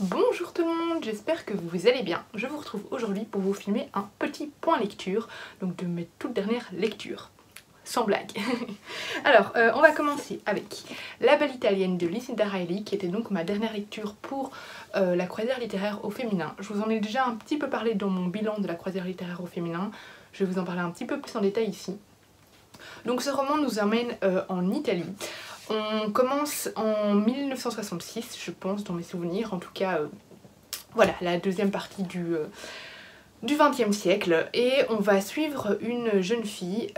Bonjour tout le monde, j'espère que vous allez bien. Je vous retrouve aujourd'hui pour vous filmer un petit point lecture, donc de mes toutes dernières lectures. Sans blague. Alors, on va commencer avec La Belle Italienne de Lucinda Riley, qui était donc ma dernière lecture pour la croisière littéraire au féminin. Je vous en ai déjà un petit peu parlé dans mon bilan de la croisière littéraire au féminin. Je vais vous en parler un petit peu plus en détail ici. Donc ce roman nous amène en Italie. On commence en 1966, je pense, dans mes souvenirs, en tout cas, voilà, la deuxième partie du XXe siècle, et on va suivre une jeune fille,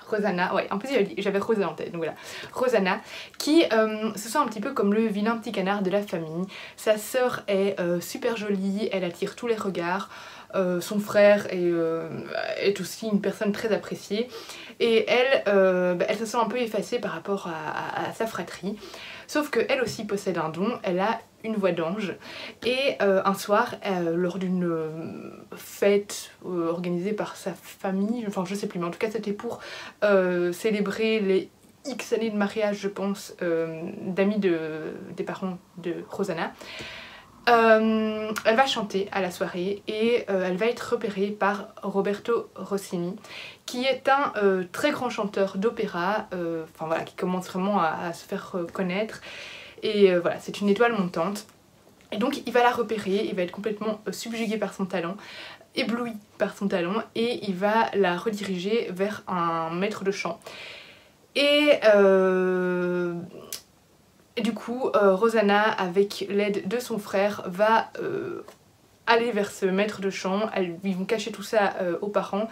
Rosanna, ouais, en plus j'avais Rosa en tête, donc voilà, Rosanna, qui se sent un petit peu comme le vilain petit canard de la famille. Sa sœur est super jolie, elle attire tous les regards, son frère est aussi une personne très appréciée, et elle se sent un peu effacée par rapport à sa fratrie, sauf qu'elle aussi possède un don, elle a une voix d'ange, et un soir, lors d'une fête organisée par sa famille, enfin je sais plus, mais en tout cas c'était pour célébrer les X années de mariage, je pense, d'amis des parents de Rosanna. Elle va chanter à la soirée et elle va être repérée par Roberto Rossini, qui est un très grand chanteur d'opéra, enfin voilà, qui commence vraiment à se faire connaître, et voilà, c'est une étoile montante. Et donc il va la repérer, il va être complètement subjugué par son talent, ébloui par son talent, et il va la rediriger vers un maître de chant. Et du coup, Rosanna, avec l'aide de son frère, va aller vers ce maître de chant. Ils vont cacher tout ça aux parents,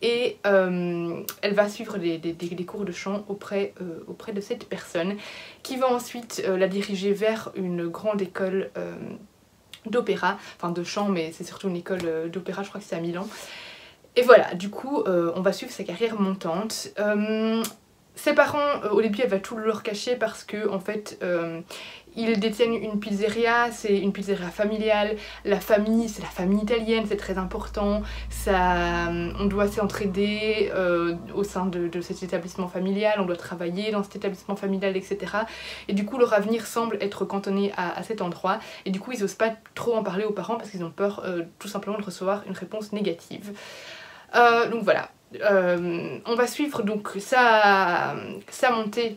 et elle va suivre des cours de chant auprès de cette personne, qui va ensuite la diriger vers une grande école d'opéra, enfin de chant, mais c'est surtout une école d'opéra, je crois que c'est à Milan. Et voilà, du coup, on va suivre sa carrière montante. Ses parents, au début, elle va tout leur cacher parce que, en fait, ils détiennent une pizzeria, c'est une pizzeria familiale. La famille, c'est la famille italienne, c'est très important. On doit s'entraider au sein de cet établissement familial, on doit travailler dans cet établissement familial, etc. Et du coup, leur avenir semble être cantonné à cet endroit. Et du coup, ils n'osent pas trop en parler aux parents parce qu'ils ont peur tout simplement de recevoir une réponse négative. Donc voilà. On va suivre donc sa montée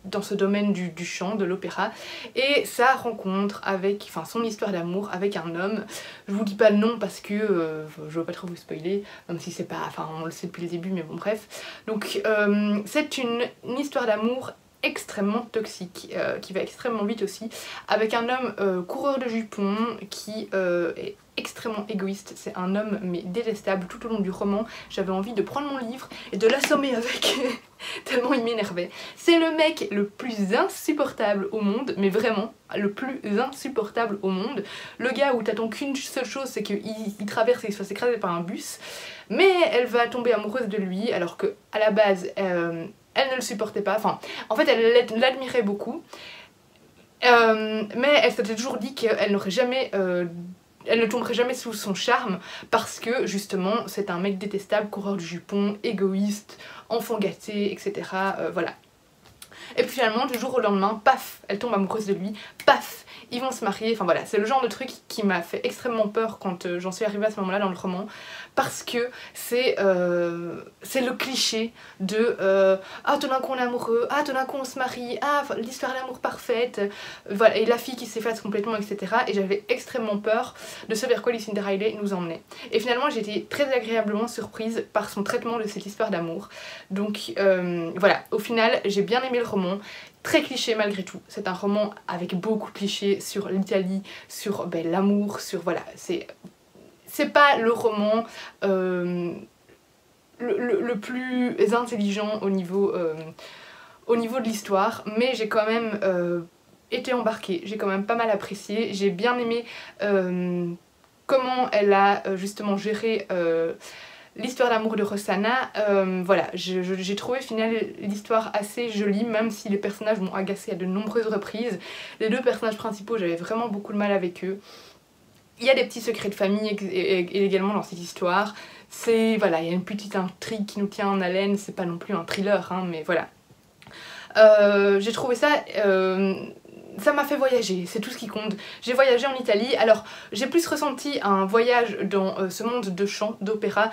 dans ce domaine du chant, de l'opéra, et sa rencontre avec, enfin son histoire d'amour avec un homme. Je vous dis pas le nom parce que je veux pas trop vous spoiler, même si c'est pas, enfin on le sait depuis le début, mais bon bref. Donc c'est une histoire d'amour extrêmement toxique, qui va extrêmement vite aussi, avec un homme coureur de jupons qui est extrêmement égoïste. C'est un homme mais détestable tout au long du roman. J'avais envie de prendre mon livre et de l'assommer avec tellement il m'énervait. C'est le mec le plus insupportable au monde, mais vraiment le plus insupportable au monde. Le gars où t'attends qu'une seule chose, c'est qu'il traverse et qu'il se fasse écraser par un bus, mais elle va tomber amoureuse de lui alors que à la base elle ne le supportait pas, enfin en fait elle l'admirait beaucoup, mais elle s'était toujours dit qu'elle n'aurait jamais elle ne tomberait jamais sous son charme parce que justement c'est un mec détestable, coureur du jupon, égoïste, enfant gâté, etc. Voilà. Et puis finalement, du jour au lendemain, paf, elle tombe amoureuse de lui, paf, ils vont se marier. Enfin voilà, c'est le genre de truc qui m'a fait extrêmement peur quand j'en suis arrivée à ce moment-là dans le roman, parce que c'est le cliché de ah tout d'un coup on est amoureux, ah tout d'un coup on se marie, ah l'histoire d'amour parfaite, voilà, et la fille qui s'efface complètement, etc. Et j'avais extrêmement peur de ce vers quoi Lucinda Riley nous emmenait. Et finalement j'ai été très agréablement surprise par son traitement de cette histoire d'amour. Donc voilà, au final j'ai bien aimé le roman. Très cliché malgré tout, c'est un roman avec beaucoup de clichés sur l'Italie, sur l'amour, sur voilà, c'est pas le roman le plus intelligent au niveau de l'histoire, mais j'ai quand même été embarquée, j'ai quand même pas mal apprécié, j'ai bien aimé comment elle a justement géré l'histoire d'amour de Rosanna. Voilà, j'ai trouvé finalement l'histoire assez jolie, même si les personnages m'ont agacée à de nombreuses reprises. Les deux personnages principaux, j'avais vraiment beaucoup de mal avec eux. Il y a des petits secrets de famille également dans cette histoire. Voilà, il y a une petite intrigue qui nous tient en haleine, c'est pas non plus un thriller, hein, mais voilà. J'ai trouvé ça ça m'a fait voyager, c'est tout ce qui compte. J'ai voyagé en Italie, alors j'ai plus ressenti un voyage dans ce monde de chant, d'opéra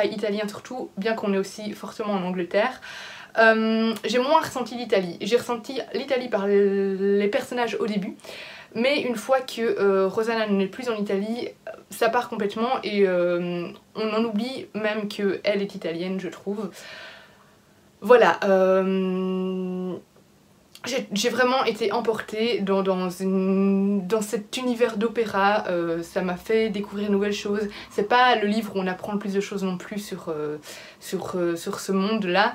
italien surtout, bien qu'on est aussi fortement en Angleterre. J'ai moins ressenti l'Italie. J'ai ressenti l'Italie par les personnages au début, mais une fois que Rosanna n'est plus en Italie, ça part complètement et on en oublie même qu'elle est italienne, je trouve. Voilà, j'ai vraiment été emportée dans cet univers d'opéra, ça m'a fait découvrir de nouvelles choses. C'est pas le livre où on apprend le plus de choses non plus sur ce monde-là.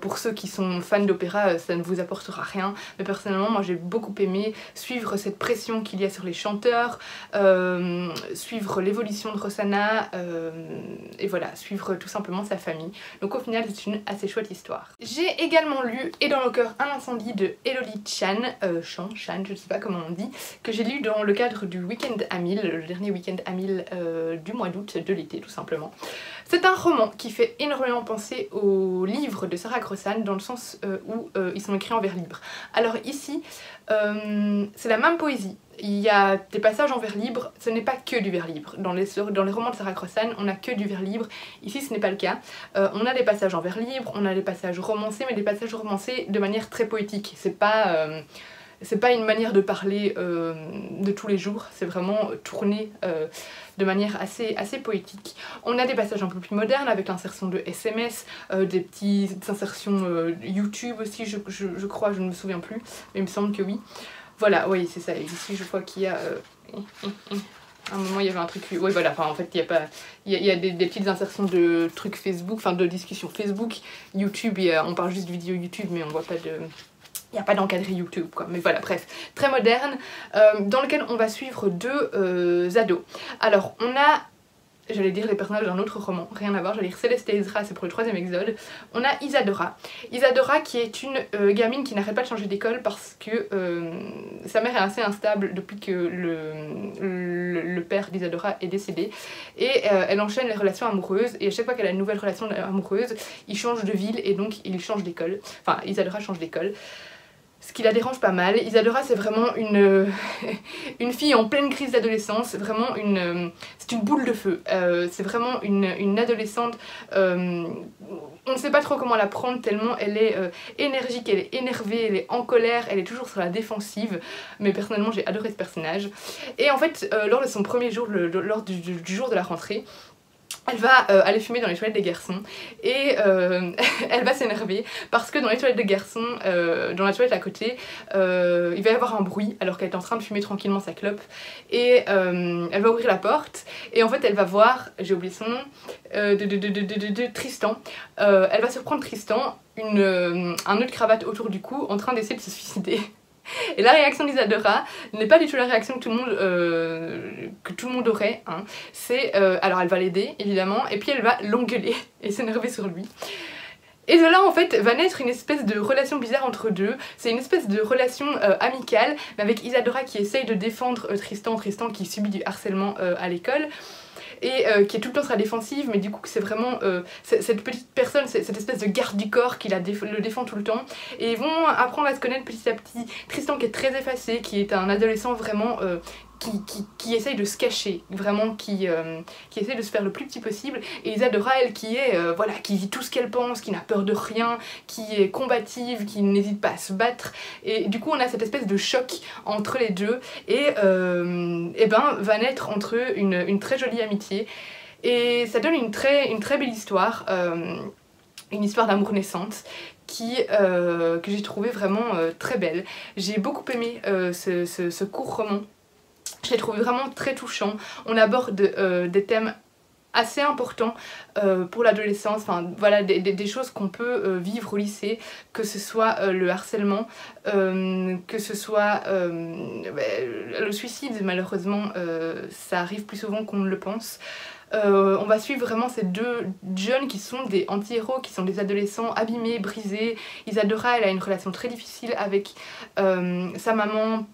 Pour ceux qui sont fans d'opéra, ça ne vous apportera rien. Mais personnellement, moi j'ai beaucoup aimé suivre cette pression qu'il y a sur les chanteurs, suivre l'évolution de Rosanna, et voilà, suivre tout simplement sa famille. Donc au final, c'est une assez chouette histoire. J'ai également lu Et dans le cœur un incendie de Elodie Chan, Chan, je ne sais pas comment on dit, que j'ai lu dans le cadre du week-end à 1000, le dernier week-end à 1000 du mois d'août, de l'été tout simplement. C'est un roman qui fait énormément penser aux livres de Sarah Crossan dans le sens où ils sont écrits en vers libre. Alors ici, c'est la même poésie. Il y a des passages en vers libre, ce n'est pas que du vers libre. Dans les romans de Sarah Crossan, on n'a que du vers libre. Ici, ce n'est pas le cas. On a des passages en vers libre, on a des passages romancés, mais des passages romancés de manière très poétique. C'est pas une manière de parler de tous les jours, c'est vraiment tourné de manière assez poétique. On a des passages un peu plus modernes avec l'insertion de SMS, des petites insertions YouTube aussi, je crois, je ne me souviens plus, mais il me semble que oui. Voilà, oui, c'est ça. Et ici, je vois qu'il y a... à un moment, il y avait un truc... Oui, voilà, enfin, en fait, il y a des petites insertions de trucs Facebook, enfin, de discussions Facebook, YouTube, on parle juste de vidéos YouTube, mais on voit pas de... Il n'y a pas d'encadré YouTube, quoi. Mais voilà, bref, très moderne, dans lequel on va suivre deux ados. Alors, on a... J'allais dire les personnages d'un autre roman, rien à voir, j'allais dire Céleste et Ezra, c'est pour le 3e exode. On a Isadora. Isadora qui est une gamine qui n'arrête pas de changer d'école parce que sa mère est assez instable depuis que le père d'Isadora est décédé. Et elle enchaîne les relations amoureuses et à chaque fois qu'elle a une nouvelle relation amoureuse, il change de ville et donc il change d'école. Enfin, Isadora change d'école. Ce qui la dérange pas mal. Isadora c'est vraiment une fille en pleine crise d'adolescence, vraiment c'est une boule de feu. C'est vraiment une adolescente, on ne sait pas trop comment la prendre tellement elle est énergique, elle est énervée, elle est en colère, elle est toujours sur la défensive, mais personnellement j'ai adoré ce personnage. Et en fait lors de son premier jour, lors du jour de la rentrée, elle va aller fumer dans les toilettes des garçons et elle va s'énerver parce que dans les toilettes des garçons, dans la toilette à côté, il va y avoir un bruit alors qu'elle est en train de fumer tranquillement sa clope et elle va ouvrir la porte et en fait elle va voir, j'ai oublié son nom, Tristan. Elle va surprendre Tristan, un nœud de cravate autour du cou en train d'essayer de se suicider. Et la réaction d'Isadora n'est pas du tout la réaction que tout le monde aurait, hein. C'est alors elle va l'aider évidemment et puis elle va l'engueuler et s'énerver sur lui. Et de là en fait va naître une espèce de relation bizarre entre deux. C'est une espèce de relation amicale, mais avec Isadora qui essaye de défendre Tristan qui subit du harcèlement à l'école. Et qui est tout le temps sur la défensive, mais du coup c'est vraiment cette petite personne, cette espèce de garde du corps qui le défend tout le temps. Et ils vont apprendre à se connaître petit à petit. Tristan qui est très effacé, qui est un adolescent vraiment qui essaye de se cacher, vraiment qui essaye de se faire le plus petit possible. Et Isadora, elle qui est, voilà, qui dit tout ce qu'elle pense, qui n'a peur de rien, qui est combative, qui n'hésite pas à se battre. Et du coup on a cette espèce de choc entre les deux et ben va naître entre eux une très jolie amitié. Et ça donne une très belle histoire, une histoire d'amour naissante que j'ai trouvé vraiment très belle. J'ai beaucoup aimé ce court roman. Je l'ai trouvé vraiment très touchant. On aborde des thèmes assez importants pour l'adolescence, enfin voilà, des choses qu'on peut vivre au lycée, que ce soit le harcèlement, que ce soit le suicide, malheureusement ça arrive plus souvent qu'on ne le pense. On va suivre vraiment ces deux jeunes qui sont des anti-héros, qui sont des adolescents abîmés, brisés. Isadora, elle a une relation très difficile avec sa maman,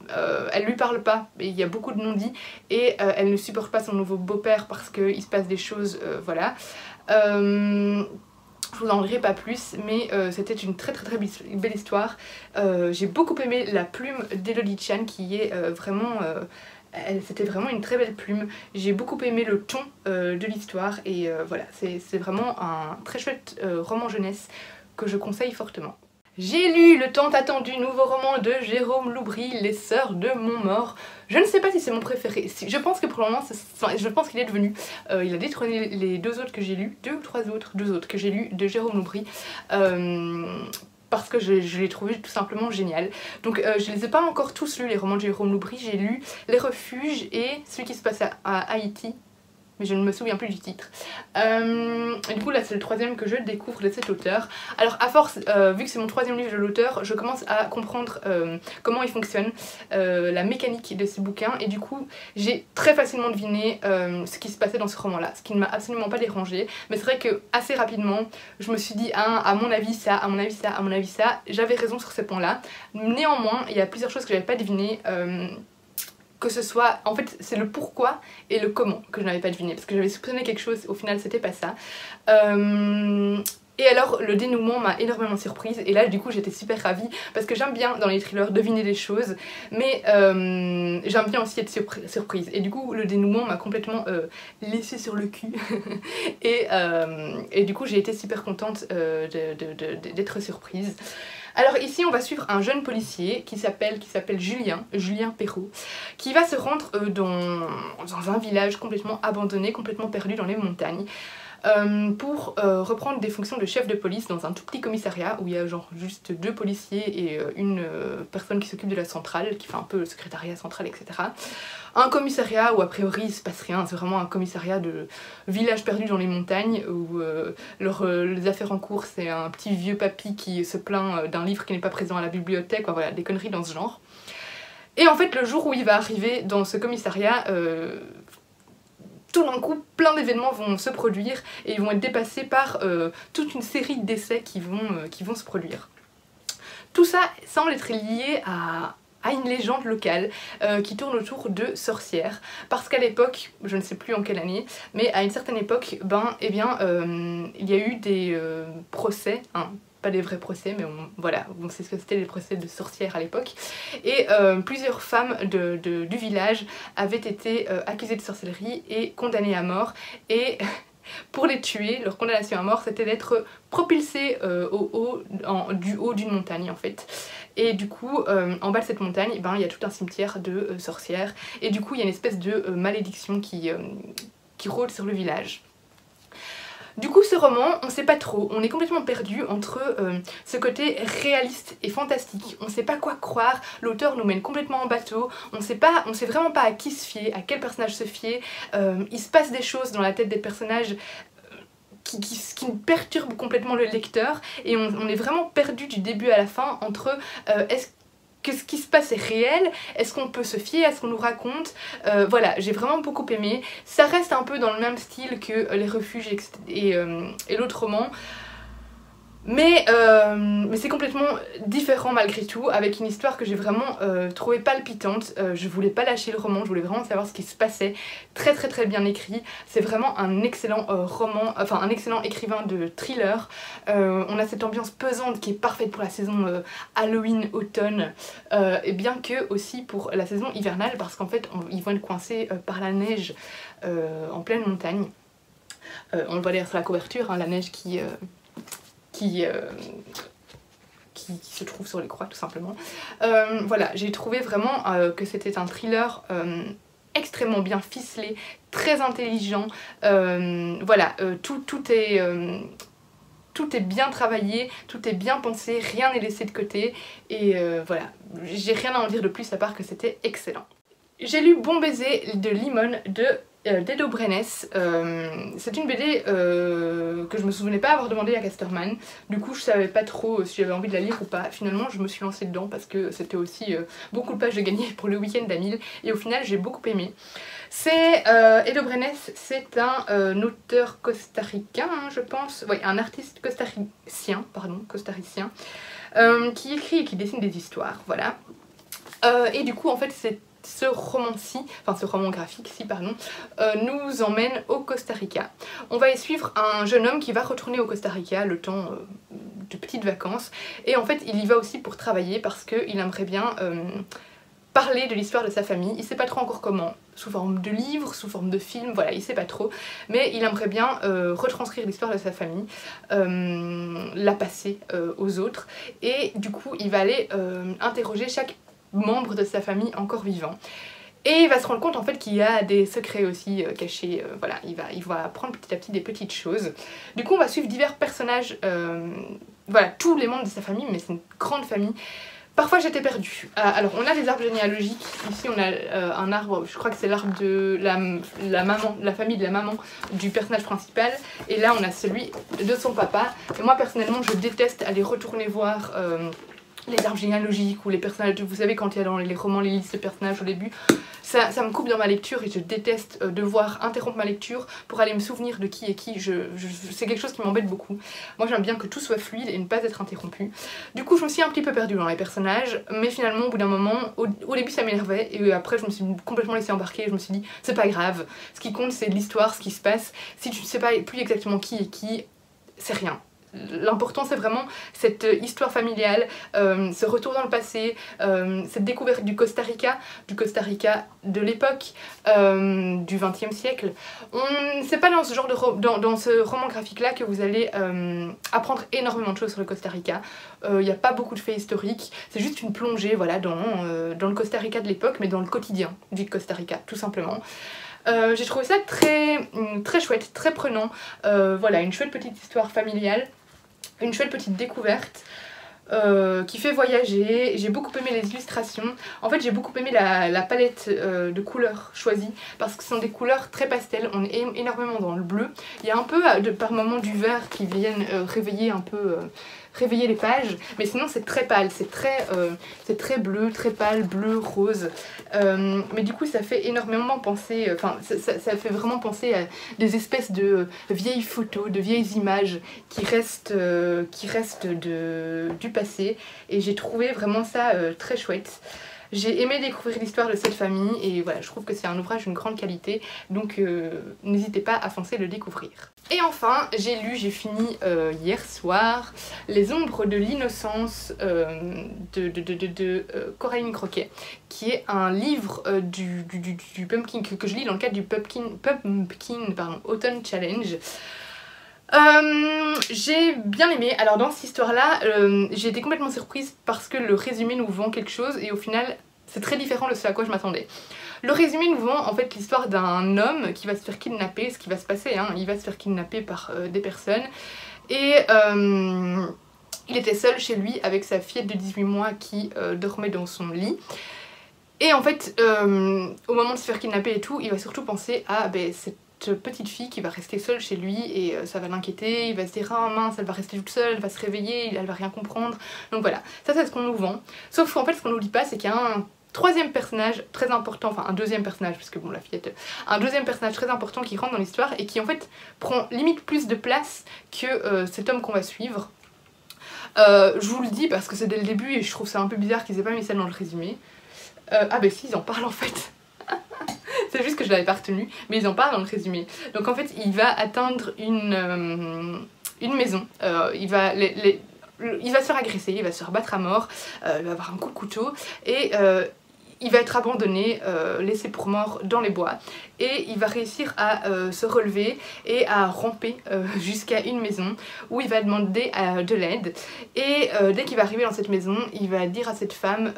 elle lui parle pas, et il y a beaucoup de non-dits, et elle ne supporte pas son nouveau beau-père parce qu'il se passe des choses, voilà. Je vous en dirai pas plus, mais c'était une très belle histoire. J'ai beaucoup aimé la plume d'Elodie Chan qui est vraiment... c'était vraiment une très belle plume. J'ai beaucoup aimé le ton de l'histoire et voilà, c'est vraiment un très chouette roman jeunesse que je conseille fortement. J'ai lu le tant attendu nouveau roman de Jérôme Loubry, Les Sœurs de Montmort. Je ne sais pas si c'est mon préféré, je pense que pour le moment, je pense qu'il est devenu. Il a détrôné les deux autres que j'ai lus, deux autres que j'ai lus de Jérôme Loubry. Parce que je l'ai trouvé tout simplement génial. Donc je les ai pas encore tous lus, les romans de Jérôme Loubry. J'ai lu Les Refuges et celui qui se passe à Haïti, mais je ne me souviens plus du titre. Et du coup là c'est le troisième que je découvre de cet auteur. Alors à force, vu que c'est mon troisième livre de l'auteur, je commence à comprendre comment il fonctionne, la mécanique de ces bouquins, et du coup j'ai très facilement deviné ce qui se passait dans ce roman là, ce qui ne m'a absolument pas dérangé. Mais c'est vrai que assez rapidement je me suis dit à mon avis ça, à mon avis ça, à mon avis ça. J'avais raison sur ces points là. Néanmoins il y a plusieurs choses que j'avais pas devinées, que ce soit, en fait c'est le pourquoi et le comment que je n'avais pas deviné, parce que j'avais soupçonné quelque chose, au final c'était pas ça. Et alors le dénouement m'a énormément surprise, et là du coup j'étais super ravie, parce que j'aime bien dans les thrillers deviner des choses, mais j'aime bien aussi être surprise, et du coup le dénouement m'a complètement laissé sur le cul, et du coup j'ai été super contente d'être surprise. Alors ici on va suivre un jeune policier qui s'appelle Julien Perrault, qui va se rendre dans un village complètement abandonné, complètement perdu dans les montagnes, pour reprendre des fonctions de chef de police dans un tout petit commissariat où il y a genre juste 2 policiers et une personne qui s'occupe de la centrale, qui fait un peu le secrétariat central, etc. Un commissariat où a priori il se passe rien, c'est vraiment un commissariat de village perdu dans les montagnes où les affaires en cours c'est un petit vieux papy qui se plaint d'un livre qui n'est pas présent à la bibliothèque, enfin, voilà, des conneries dans ce genre. Et en fait le jour où il va arriver dans ce commissariat, tout d'un coup, plein d'événements vont se produire et ils vont être dépassés par toute une série de décès qui vont se produire. Tout ça semble être lié à une légende locale qui tourne autour de sorcières, parce qu'à l'époque, je ne sais plus en quelle année, mais à une certaine époque, il y a eu des procès, hein, pas des vrais procès, mais voilà, on sait ce que c'était les procès de sorcières à l'époque, et plusieurs femmes du village avaient été accusées de sorcellerie et condamnées à mort, et pour les tuer, leur condamnation à mort c'était d'être propulsées du haut d'une montagne en fait. Et du coup, en bas de cette montagne, il y a tout un cimetière de sorcières, et du coup il y a une espèce de malédiction qui rôde sur le village. Du coup ce roman, on sait pas trop, on est complètement perdu entre ce côté réaliste et fantastique, on sait pas quoi croire, l'auteur nous mène complètement en bateau, on sait vraiment pas à qui se fier, à quel personnage se fier, il se passe des choses dans la tête des personnages qui perturbent complètement le lecteur, et on est vraiment perdu du début à la fin entre est-ce que ce qui se passe est réel, est-ce qu'on peut se fier à ce qu'on nous raconte, voilà, j'ai vraiment beaucoup aimé. Ça reste un peu dans le même style que Les Refuges et l'autre roman, mais c'est complètement différent malgré tout, avec une histoire que j'ai vraiment trouvée palpitante. Je voulais pas lâcher le roman, je voulais vraiment savoir ce qui se passait. Très bien écrit, c'est vraiment un excellent roman, enfin un excellent écrivain de thriller. On a cette ambiance pesante qui est parfaite pour la saison Halloween-automne, et bien que aussi pour la saison hivernale, parce qu'en fait ils vont être coincés par la neige en pleine montagne. On le voit d'ailleurs sur la couverture, hein, la neige qui se trouve sur les croix tout simplement. Voilà, j'ai trouvé vraiment que c'était un thriller extrêmement bien ficelé, très intelligent, voilà, tout est bien travaillé, tout est bien pensé, rien n'est laissé de côté, et voilà, j'ai rien à en dire de plus à part que c'était excellent. J'ai lu Bon baiser de Limone d'Edo Brenes. C'est une BD que je me souvenais pas avoir demandé à Casterman, du coup je savais pas trop si j'avais envie de la lire ou pas. Finalement je me suis lancée dedans parce que c'était aussi beaucoup de pages de gagner pour le week-end d'Amil, et au final j'ai beaucoup aimé. C'est Edo Brenes, c'est un auteur costaricain, hein, je pense, oui, un artiste costaricien, qui écrit et qui dessine des histoires, voilà. Et du coup en fait ce roman graphique-ci, pardon, nous emmène au Costa Rica. On va y suivre un jeune homme qui va retourner au Costa Rica le temps de petites vacances, et en fait il y va aussi pour travailler parce qu'il aimerait bien parler de l'histoire de sa famille. Il sait pas trop encore comment, sous forme de livre, sous forme de film, voilà, il sait pas trop, mais il aimerait bien retranscrire l'histoire de sa famille, la passer aux autres, et du coup il va aller interroger chaque membre de sa famille encore vivant. Et il va se rendre compte en fait qu'il y a des secrets aussi cachés, voilà, il va apprendre petit à petit des petites choses. Du coup on va suivre divers personnages, voilà, tous les membres de sa famille, mais c'est une grande famille. Parfois j'étais perdue. Alors on a des arbres généalogiques, ici on a un arbre, je crois que c'est l'arbre de la famille de la maman du personnage principal, et là on a celui de son papa. Et moi personnellement je déteste aller retourner voir les arbres généalogiques ou les personnages, vous savez quand il y a dans les romans les listes de personnages au début, ça me coupe dans ma lecture et je déteste devoir interrompre ma lecture pour aller me souvenir de qui est qui, c'est quelque chose qui m'embête beaucoup. Moi j'aime bien que tout soit fluide et ne pas être interrompu. Du coup je me suis un petit peu perdue dans les personnages, mais finalement au bout d'un moment, au début ça m'énervait et après je me suis complètement laissée embarquer et je me suis dit c'est pas grave, ce qui compte c'est l'histoire, ce qui se passe, si tu ne sais pas plus exactement qui est qui, c'est rien. L'important c'est vraiment cette histoire familiale, ce retour dans le passé, cette découverte du Costa Rica de l'époque, du XXe siècle. C'est pas dans ce genre de dans ce roman graphique là que vous allez apprendre énormément de choses sur le Costa Rica. Il n'y a pas beaucoup de faits historiques, c'est juste une plongée voilà, dans le Costa Rica de l'époque, mais dans le quotidien du Costa Rica tout simplement. J'ai trouvé ça très chouette, très prenant, voilà, une chouette petite histoire familiale. Une chouette petite découverte qui fait voyager. J'ai beaucoup aimé les illustrations. En fait j'ai beaucoup aimé la palette de couleurs choisies parce que ce sont des couleurs très pastel. On est énormément dans le bleu. Il y a un peu par moments du vert qui viennent réveiller un peu réveiller les pages, mais sinon c'est très pâle, c'est très bleu, très pâle, bleu, rose, mais du coup ça fait énormément penser, enfin ça fait vraiment penser à des espèces de vieilles photos, de vieilles images qui restent du passé, et j'ai trouvé vraiment ça très chouette. J'ai aimé découvrir l'histoire de cette famille et voilà, je trouve que c'est un ouvrage d'une grande qualité, donc n'hésitez pas à foncer le découvrir. Et enfin, j'ai fini hier soir Les ombres de l'innocence de Coraline Croquet, qui est un livre du Pumpkin que je lis dans le cadre du Pumpkin Autumn Challenge. J'ai bien aimé. Alors dans cette histoire là j'ai été complètement surprise parce que le résumé nous vend quelque chose et au final c'est très différent de ce à quoi je m'attendais. Le résumé nous vend en fait l'histoire d'un homme qui va se faire kidnapper, ce qui va se passer, hein, il va se faire kidnapper par des personnes, et il était seul chez lui avec sa fillette de 18 mois qui dormait dans son lit. Et en fait au moment de se faire kidnapper et tout, il va surtout penser à cette petite fille qui va rester seule chez lui et ça va l'inquiéter, il va se dire ah mince elle va rester toute seule, elle va se réveiller, elle va rien comprendre. Donc voilà, ça c'est ce qu'on nous vend. Sauf qu'en fait ce qu'on nous dit pas c'est qu'il y a un troisième personnage très important, enfin un deuxième personnage parce que bon la fillette, un deuxième personnage très important qui rentre dans l'histoire et qui en fait prend limite plus de place que cet homme qu'on va suivre. Je vous le dis parce que c'est dès le début et je trouve ça un peu bizarre qu'ils aient pas mis ça dans le résumé. Ah bah si, ils en parlent en fait. C'est juste que je l'avais pas retenu, mais ils en parlent dans le résumé. Donc en fait il va atteindre une maison, il va se faire agresser, il va se faire battre à mort, il va avoir un coup de couteau et il va être abandonné, laissé pour mort dans les bois, et il va réussir à se relever et à ramper jusqu'à une maison où il va demander de l'aide, et dès qu'il va arriver dans cette maison il va dire à cette femme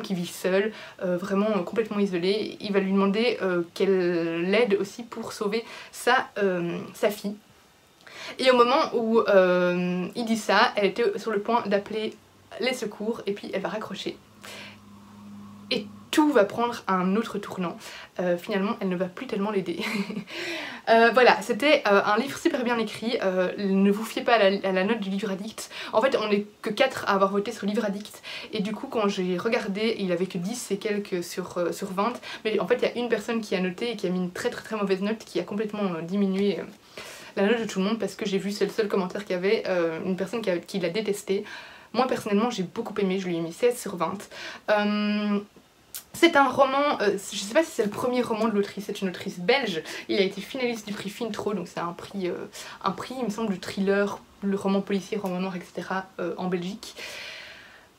qui vit seule, vraiment complètement isolée, il va lui demander qu'elle l'aide aussi pour sauver sa fille. Et au moment où il dit ça, elle était sur le point d'appeler les secours et puis elle va raccrocher. Et tout va prendre un autre tournant. Finalement, elle ne va plus tellement l'aider. Voilà, c'était un livre super bien écrit. Ne vous fiez pas à la note du livre addict. En fait, on n'est que 4 à avoir voté sur livre addict. Et du coup, quand j'ai regardé, il avait que 10 et quelques sur 20. Mais en fait, il y a une personne qui a noté et qui a mis une très mauvaise note, qui a complètement diminué la note de tout le monde, parce que j'ai vu, c'est le seul commentaire qu'il y avait, une personne qui l'a détesté. Moi personnellement j'ai beaucoup aimé, je lui ai mis 16 sur 20. C'est un roman, je sais pas si c'est le premier roman de l'autrice, c'est une autrice belge. Il a été finaliste du prix Fintro, donc c'est un prix, il me semble, du thriller, le roman policier, roman noir, etc. En Belgique.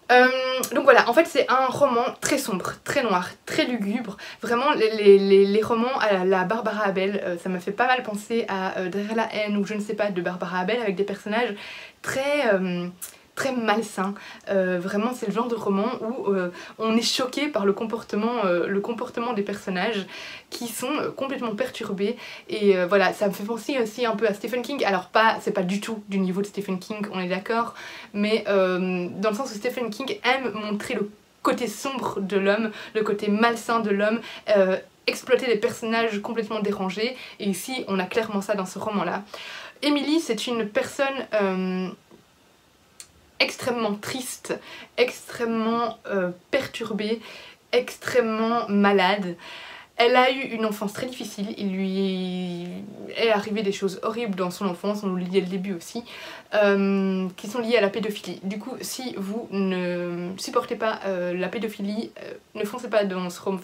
Donc voilà, en fait c'est un roman très sombre, très noir, très lugubre. Vraiment les romans à la Barbara Abel, ça m'a fait pas mal penser à Derrière la haine ou je ne sais pas de Barbara Abel, avec des personnages très... très malsain. Vraiment c'est le genre de roman où on est choqué par le comportement des personnages qui sont complètement perturbés et voilà, ça me fait penser aussi un peu à Stephen King. Alors c'est pas du tout du niveau de Stephen King, on est d'accord, mais dans le sens où Stephen King aime montrer le côté sombre de l'homme, le côté malsain de l'homme, exploiter des personnages complètement dérangés, et ici on a clairement ça dans ce roman là. Emily, c'est une personne extrêmement triste, extrêmement perturbée, extrêmement malade. Elle a eu une enfance très difficile, il lui est arrivé des choses horribles dans son enfance, on nous le dit dès le début aussi, qui sont liées à la pédophilie. Du coup, si vous ne supportez pas la pédophilie, ne foncez pas dans ce roman,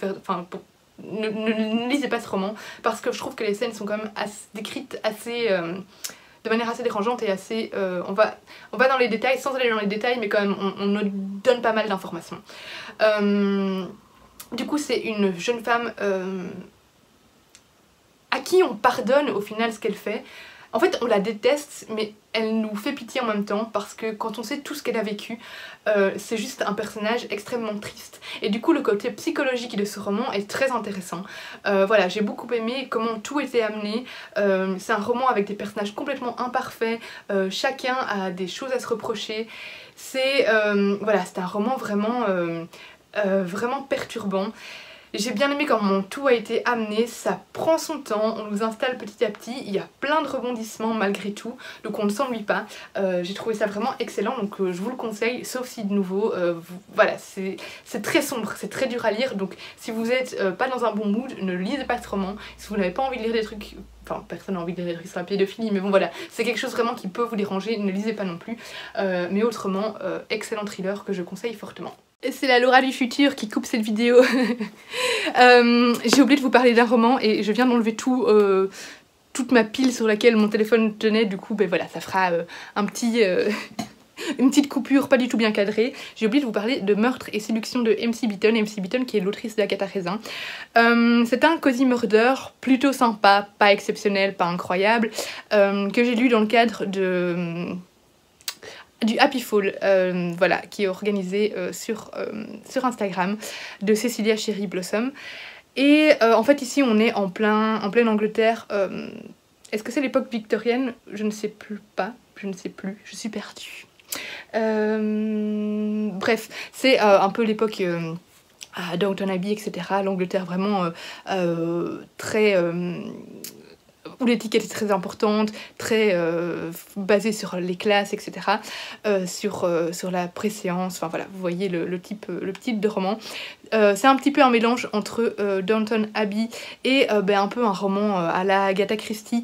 ne lisez pas ce roman, parce que je trouve que les scènes sont quand même décrites assez... de manière assez dérangeante et assez... on va dans les détails, sans aller dans les détails, mais quand même on nous donne pas mal d'informations. Du coup c'est une jeune femme à qui on pardonne au final ce qu'elle fait. En fait on la déteste, mais elle nous fait pitié en même temps, parce que quand on sait tout ce qu'elle a vécu, c'est juste un personnage extrêmement triste. Et du coup le côté psychologique de ce roman est très intéressant. Voilà, j'ai beaucoup aimé comment tout était amené. C'est un roman avec des personnages complètement imparfaits, chacun a des choses à se reprocher. Voilà, c'est un roman vraiment, vraiment perturbant. J'ai bien aimé comment tout a été amené, ça prend son temps, on nous installe petit à petit, il y a plein de rebondissements malgré tout, donc on ne s'ennuie pas. J'ai trouvé ça vraiment excellent, donc je vous le conseille, sauf si de nouveau, voilà, c'est très sombre, c'est très dur à lire, donc si vous n'êtes pas dans un bon mood, ne lisez pas ce roman. Si vous n'avez pas envie de lire des trucs... Enfin, personne n'a envie de lire des trucs sur la pédophilie, mais bon voilà, c'est quelque chose vraiment qui peut vous déranger, ne lisez pas non plus. Mais autrement, excellent thriller que je conseille fortement. C'est la Laura du futur qui coupe cette vidéo. J'ai oublié de vous parler d'un roman et je viens d'enlever toute ma pile sur laquelle mon téléphone tenait, du coup ben voilà, ça fera un petit... une petite coupure pas du tout bien cadrée. J'ai oublié de vous parler de Meurtre et séduction de MC Beaton. MC Beaton qui est l'autrice d'Agatha Raisin. C'est un cozy murder plutôt sympa, pas exceptionnel, pas incroyable, que j'ai lu dans le cadre du Happy Fall, voilà, qui est organisé sur Instagram, de Cecilia Cherry Blossom. Et en fait ici on est en pleine Angleterre. Est-ce que c'est l'époque victorienne? Je ne sais plus pas, je ne sais plus, je suis perdue. Bref, c'est un peu l'époque à Downton Abbey, etc. L'Angleterre vraiment très... où l'étiquette est très importante, très basée sur les classes, etc. Sur la préséance, enfin voilà, vous voyez le type de roman. C'est un petit peu un mélange entre Downton Abbey et un peu un roman à la Agatha Christie.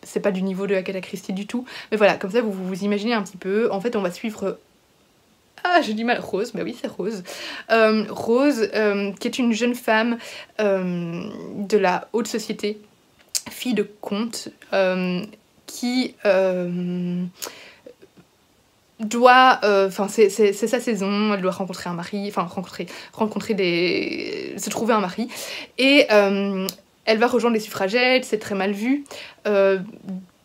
C'est pas du niveau de Agatha Christie du tout, mais voilà, comme ça vous imaginez un petit peu. En fait on va suivre... Ah, j'ai du mal. Rose, bah oui, c'est Rose. Rose, qui est une jeune femme de la haute société, fille de comte, qui doit... Enfin, c'est sa saison, elle doit rencontrer un mari, enfin, se trouver un mari, et elle va rejoindre les suffragettes, c'est très mal vu.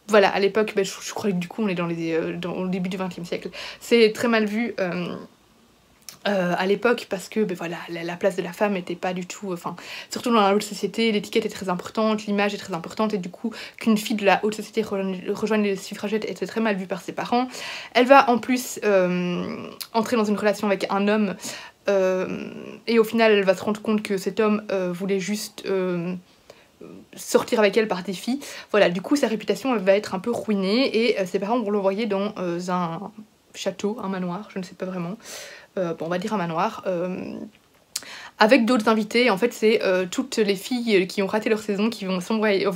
Voilà, à l'époque, je crois que du coup on est dans le début du XXe siècle. C'est très mal vu à l'époque parce que voilà, la place de la femme n'était pas du tout... Enfin, surtout dans la haute société, l'étiquette est très importante, l'image est très importante, et du coup qu'une fille de la haute société rejoigne les suffragettes était très mal vue par ses parents. Elle va en plus entrer dans une relation avec un homme, et au final elle va se rendre compte que cet homme voulait juste... sortir avec elle par défi. Voilà, du coup sa réputation elle va être un peu ruinée, et ses parents vont l'envoyer dans un château, un manoir, je ne sais pas vraiment, bon on va dire un manoir, avec d'autres invités. En fait c'est toutes les filles qui ont raté leur saison qui vont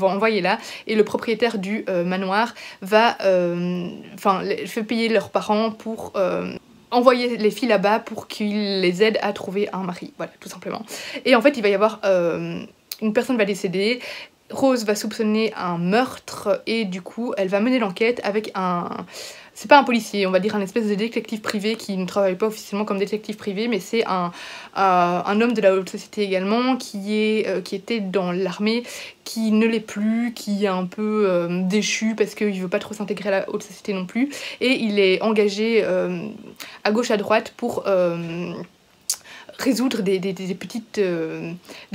envoyer là, et le propriétaire du manoir va fait payer leurs parents pour envoyer les filles là-bas pour qu'ils les aident à trouver un mari, voilà, tout simplement. Et en fait, il va y avoir une personne va décéder, Rose va soupçonner un meurtre et du coup, elle va mener l'enquête avec un... C'est pas un policier, on va dire un espèce de détective privé qui ne travaille pas officiellement comme détective privé, mais c'est un homme de la haute société également qui était dans l'armée, qui ne l'est plus, qui est un peu déchu parce qu'il veut pas trop s'intégrer à la haute société non plus, et il est engagé à gauche à droite pour résoudre des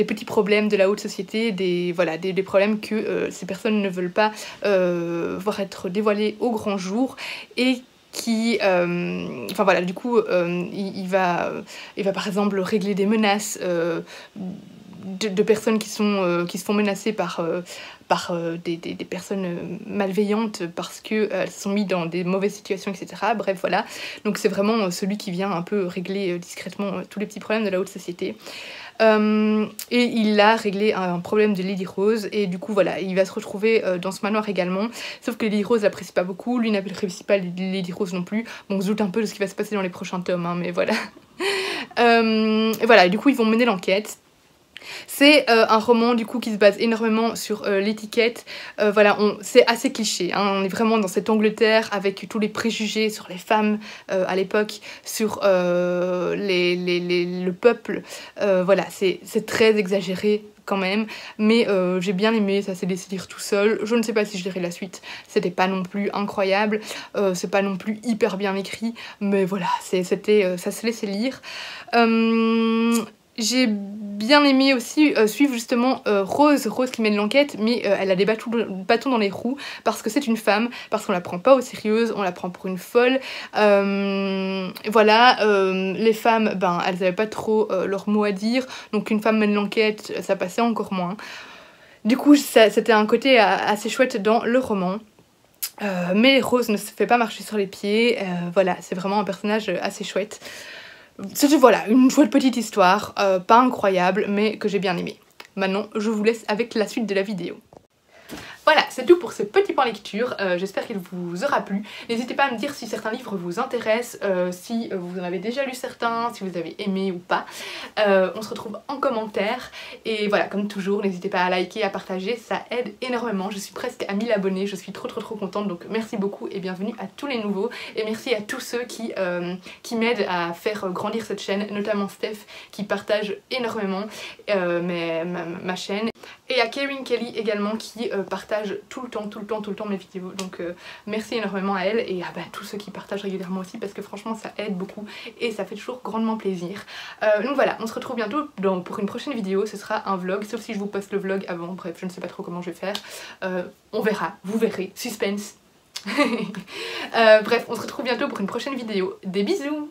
petits problèmes de la haute société, des problèmes que ces personnes ne veulent pas voir être dévoilés au grand jour, et qui, enfin voilà, du coup, il va par exemple régler des menaces de personnes qui se font menacer par des personnes malveillantes parce qu'elles se sont mises dans des mauvaises situations, etc. Bref, voilà. Donc c'est vraiment celui qui vient un peu régler discrètement tous les petits problèmes de la haute société. Et il a réglé un problème de Lady Rose, et du coup voilà, il va se retrouver dans ce manoir également, sauf que Lady Rose l'apprécie pas beaucoup, lui n'apprécie pas Lady Rose non plus. Bon, on se doute un peu de ce qui va se passer dans les prochains tomes, hein, mais voilà. Et voilà, du coup ils vont mener l'enquête. C'est un roman du coup qui se base énormément sur l'étiquette, voilà, c'est assez cliché, hein, on est vraiment dans cette Angleterre avec tous les préjugés sur les femmes à l'époque, sur le peuple, voilà, c'est très exagéré quand même, mais j'ai bien aimé, ça s'est laissé lire tout seul. Je ne sais pas si je lirai la suite, c'était pas non plus incroyable, c'est pas non plus hyper bien écrit, mais voilà, ça se laissait lire. J'ai bien aimé aussi suivre justement Rose qui mène l'enquête, mais elle a des bâtons dans les roues parce que c'est une femme, parce qu'on la prend pas au sérieux, on la prend pour une folle. Voilà, les femmes, ben elles avaient pas trop leur mot à dire, donc une femme mène l'enquête, ça passait encore moins. Du coup, c'était un côté assez chouette dans le roman. Mais Rose ne se fait pas marcher sur les pieds, voilà, c'est vraiment un personnage assez chouette. C'était voilà, une chouette petite histoire, pas incroyable, mais que j'ai bien aimé. Maintenant, je vous laisse avec la suite de la vidéo. Voilà, c'est tout pour ce petit point lecture, j'espère qu'il vous aura plu. N'hésitez pas à me dire si certains livres vous intéressent, si vous en avez déjà lu certains, si vous avez aimé ou pas. On se retrouve en commentaire, et voilà, comme toujours, n'hésitez pas à liker, à partager, ça aide énormément. Je suis presque à 1000 abonnés, je suis trop contente, donc merci beaucoup et bienvenue à tous les nouveaux. Et merci à tous ceux qui m'aident à faire grandir cette chaîne, notamment Steph qui partage énormément ma chaîne. Et à Kevin Kelly également qui partage tout le temps mes vidéos, donc merci énormément à elle et à tous ceux qui partagent régulièrement aussi, parce que franchement ça aide beaucoup et ça fait toujours grandement plaisir. Donc voilà, on se retrouve bientôt pour une prochaine vidéo, ce sera un vlog, sauf si je vous poste le vlog avant, bref je ne sais pas trop comment je vais faire, on verra, vous verrez, suspense. Bref, on se retrouve bientôt pour une prochaine vidéo, des bisous.